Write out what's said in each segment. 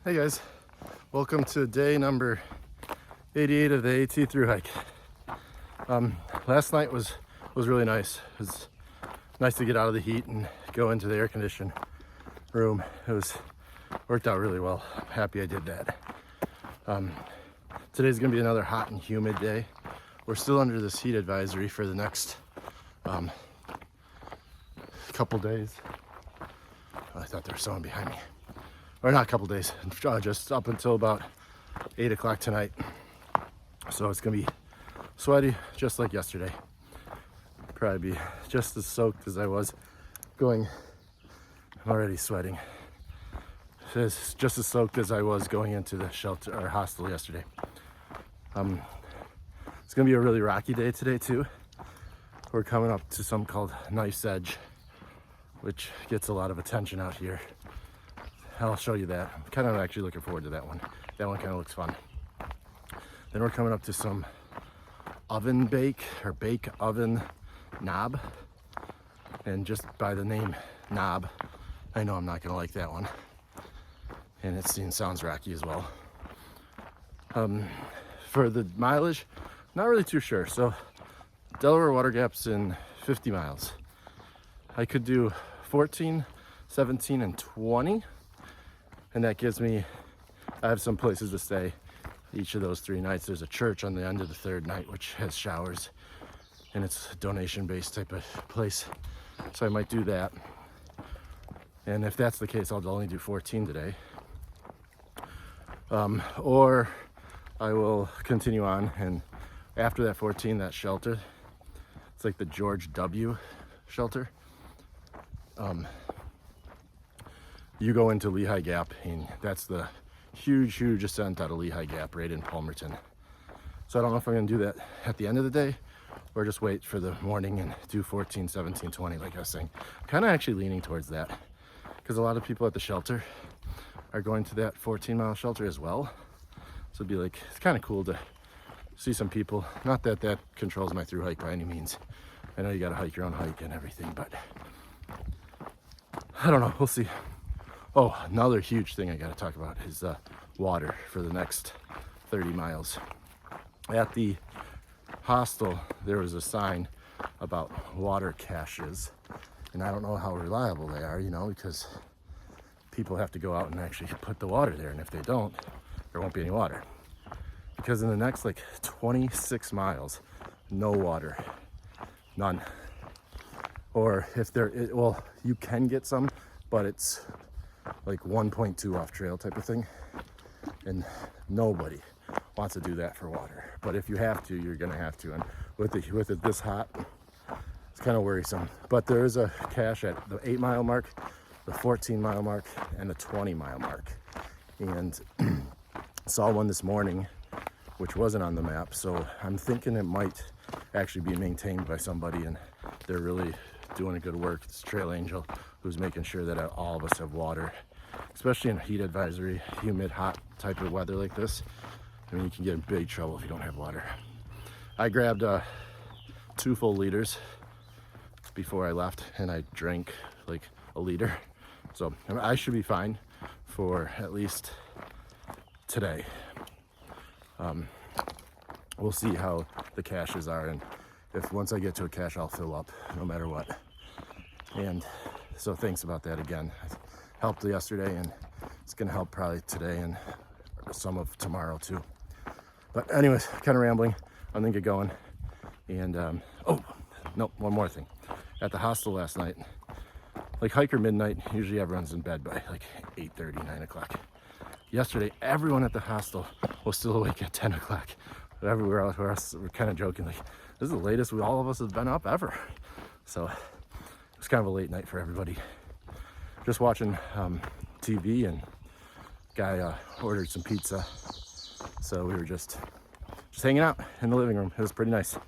Hey guys, welcome to day number 88 of the AT through hike. Last night was really nice. It was nice to get out of the heat and go into the air conditioned room. Worked out really well. I'm happy I did that. Today's gonna be another hot and humid day. We're still under this heat advisory for the next couple days. Oh, I thought there was someone behind me. Or not a couple days, just up until about 8 o'clock tonight. So it's gonna be sweaty, just like yesterday. Probably be just as soaked as I was going. I'm already sweating. It's just as soaked as I was going into the shelter or hostel yesterday. It's gonna be a really rocky day today too. We're coming up to something called Knife's Edge, which gets a lot of attention out here. I'll show you that. I'm kind of actually looking forward to that one. That one kind of looks fun. Then we're coming up to some bake oven knob. And just by the name knob, I know I'm not gonna like that one. And it sounds rocky as well. For the mileage, not really too sure. So Delaware Water Gap's in 50 miles. I could do 14, 17, and 20. And that gives me, I have some places to stay each of those 3 nights. There's a church on the end of the 3rd night, which has showers. And it's a donation-based type of place. So I might do that. And if that's the case, I'll only do 14 today. Or I will continue on, and after that 14, that shelter, it's like the George W. shelter. You go into Lehigh Gap, and that's the huge ascent out of Lehigh Gap right in Palmerton. So I don't know if I'm gonna do that at the end of the day or just wait for the morning and do 14, 17, 20 like I was saying. I'm kind of actually leaning towards that because a lot of people at the shelter are going to that 14-mile shelter as well. So it'd be like, it's kind of cool to see some people. Not that that controls my through hike by any means. I know you gotta hike your own hike and everything, but I don't know, we'll see. Oh, another huge thing I got to talk about is water for the next 30 miles. At the hostel, there was a sign about water caches, and I don't know how reliable they are, because people have to go out and actually put the water there, and if they don't, there won't be any water. Because in the next 26 miles, no water, none. Or if you can get some, but it's like 1.2 off trail type of thing, and nobody wants to do that for water. But if you have to, you're gonna have to, and with it this hot, it's kind of worrisome. But there is a cache at the 8-mile mark, the 14-mile mark, and the 20-mile mark, and saw one this morning which wasn't on the map, so I'm thinking it might actually be maintained by somebody, and they're really doing a good work. It's Trail Angel who's making sure that all of us have water, especially in heat advisory, humid, hot type of weather like this. I mean, you can get in big trouble if you don't have water. I grabbed 2 full liters before I left, and I drank like a liter. So I should be fine for at least today. We'll see how the caches are, and if once I get to a cache, I'll fill up no matter what. And so thanks about that again. It helped yesterday, and it's gonna help probably today and some of tomorrow too. But anyways, kind of rambling. I'm gonna get going. And oh no, one more thing. At the hostel last night, like hiker midnight, usually everyone's in bed by like 8:30, 9 o'clock. Yesterday, everyone at the hostel was still awake at 10 o'clock. Everywhere else, we're kind of joking, like, this is the latest all of us have been up ever. So it was kind of a late night for everybody. Just watching TV, and guy ordered some pizza. So we were just hanging out in the living room. It was pretty nice.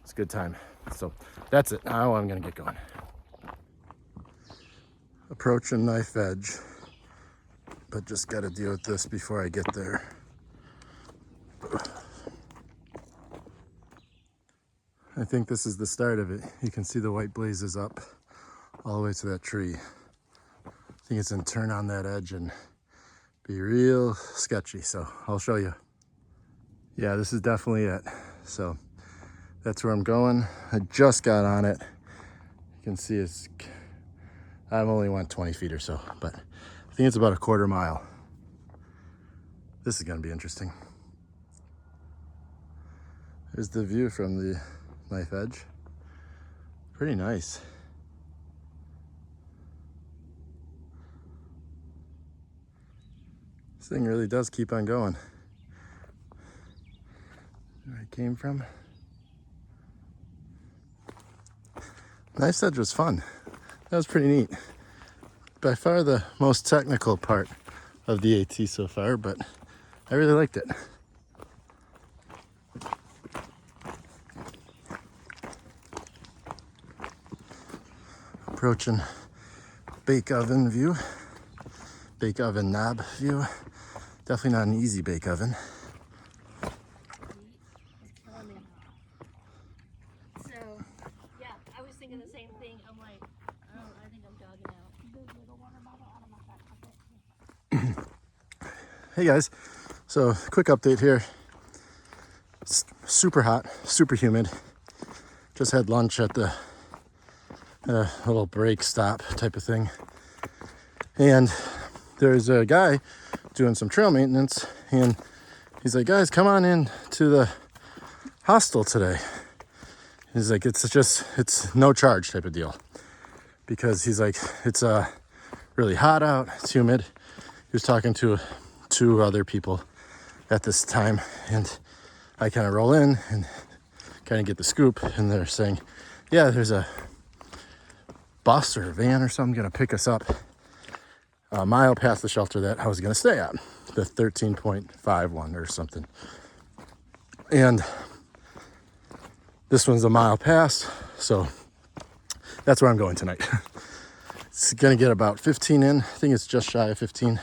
It's a good time. So that's it. Now I'm gonna get going. Approaching Knife Edge, but just gotta deal with this before I get there. I think this is the start of it. You can see the white blazes up all the way to that tree. I think it's in turn on that edge and be real sketchy. So I'll show you. Yeah, this is definitely it. So that's where I'm going. I just got on it. You can see I've only went 20 feet or so, but I think it's about a quarter mile. This is gonna be interesting. There's the view from the knife edge. Pretty nice. This thing really does keep on going. Where I came from. Knife edge was fun. That was pretty neat. By far the most technical part of the AT so far, but I really liked it. Approaching bake oven view, bake oven knob view. Definitely not an easy bake oven. So, yeah, I was thinking the same thing. I'm like, oh, I think I'm dogging out. Hey guys, so quick update here. It's super hot, super humid. Just had lunch at the little break stop type of thing. And there's a guy doing some trail maintenance, and he's like, guys, come on in to the hostel today. He's like, it's no charge type of deal. Because he's like, it's really hot out, it's humid. He was talking to two other people at this time, and I kind of roll in and kind of get the scoop, and they're saying, yeah, there's a bus or a van or something gonna pick us up a mile past the shelter that I was gonna stay at, the 13.51 or something. And this one's a mile past, so that's where I'm going tonight. It's gonna get about 15 in. I think it's just shy of 15,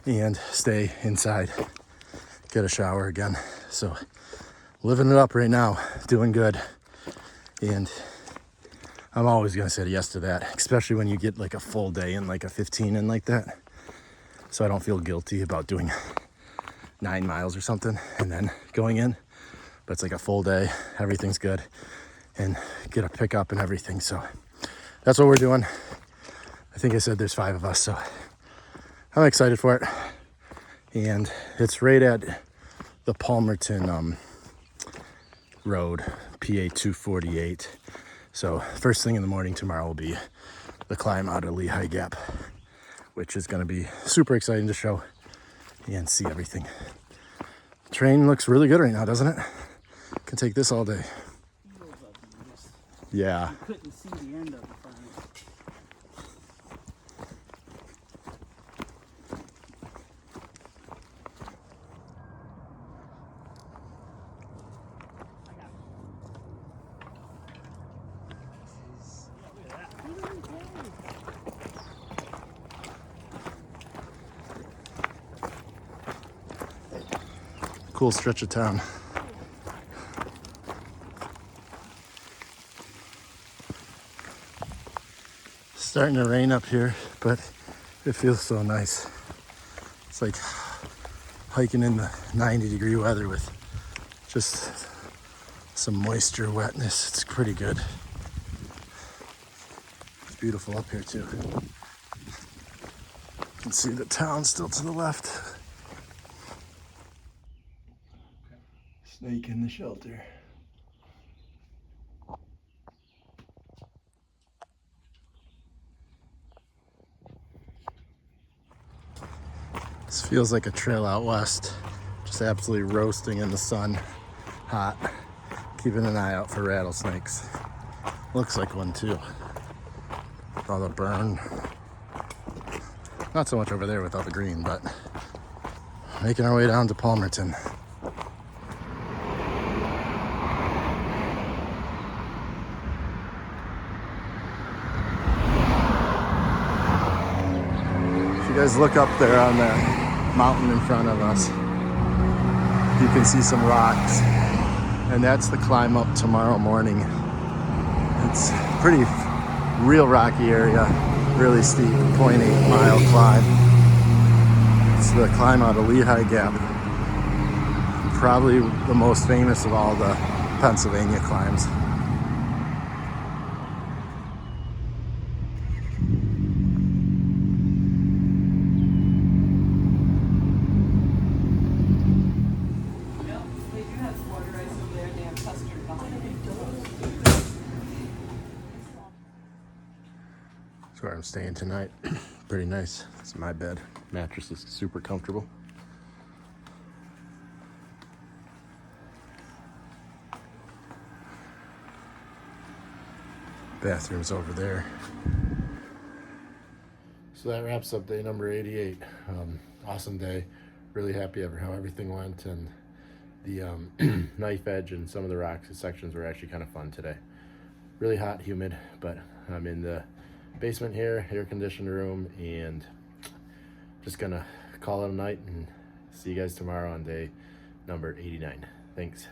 and stay inside, get a shower again. So living it up right now, doing good. And I'm always gonna say yes to that, especially when you get like a full day and like a 15 in like that. So I don't feel guilty about doing 9 miles or something and then going in. But it's like a full day, everything's good, and get a pickup and everything. So that's what we're doing. I think I said there's 5 of us, so I'm excited for it. And it's right at the Palmerton road, PA 248. So first thing in the morning tomorrow will be the climb out of Lehigh Gap, which is going to be super exciting to show and see everything. The train looks really good right now, doesn't it? Can take this all day. Yeah. You couldn't see the end of it. Cool stretch of town. Starting to rain up here, but it feels so nice. It's like hiking in the 90-degree weather with just some moisture, wetness. It's pretty good. It's beautiful up here too. You can see the town still to the left. Snake in the shelter. This feels like a trail out west. Just absolutely roasting in the sun. Hot. Keeping an eye out for rattlesnakes. Looks like one too. All the burn. Not so much over there with all the green, but making our way down to Palmerton. If you guys look up there on the mountain in front of us, you can see some rocks, and that's the climb up tomorrow morning. It's pretty real rocky area, really steep, 0.8 mile climb. It's the climb out of Lehigh Gap. Probably the most famous of all the Pennsylvania climbs. They do have water ice over there, they have custard behind it. That's where I'm staying tonight. Pretty nice. It's my bed. Mattress is super comfortable. Bathroom's over there. So that wraps up day number 88. Awesome day. Really happy how everything went, and the knife edge and some of the rocks sections were actually kind of fun today. Really hot, humid, but I'm in the basement here, air-conditioned room, and just gonna call it a night and see you guys tomorrow on day number 89. Thanks.